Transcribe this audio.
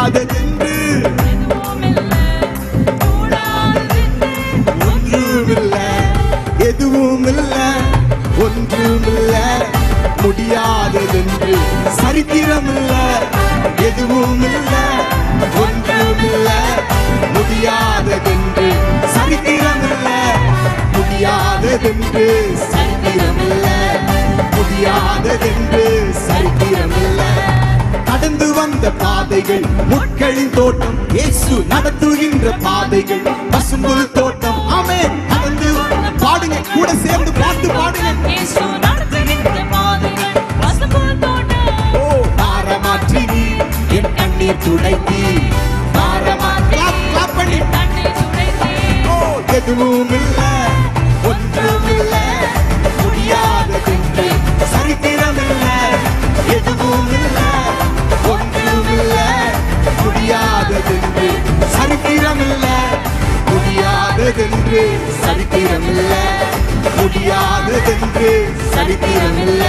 முடியாததென்று ஒன்றுமில்ல, எதுவுமில்ல, ஒன்றுமில்ல, முடியாததென்று சரித்திரமில்ல. எதுவுமில்ல, ஒன்றுமில்ல, முடியாததென்று சரித்திரமில்ல. முடியாததென்று சரித்திரமில்ல, முடியாததென்று சரித்திரமில்ல. கடந்து வந்த பாதைகள் முட்களின் தோட்டம், இயேசு நடத்துகின்ற பாதைகள் பசும்புல் தோட்டம். ஆமென். கடந்து பாடுங்க, கூட சேர்ந்து பாட்டு பாடுங்க. இயேசு நடத்துகின்ற பாதைகள் பசும்புல் தோட்டம். ஓ பாரமாற்றி நீ என் கண்ணீர் துடைத்தி, பாரமாற்றி தன்னை சுடைத்தே. ஓ எதுவுமில்ல, ஒன்றுமில்ல, முடியாததென்று சரித்திரமில்ல. எதுவுமில்ல, ஒன்றுமில்ல, முடியாததென்று சரித்திரமில்ல. முடியாததென்று சரித்திரமில்ல. முடியாததென்று சரித்திரமில்ல.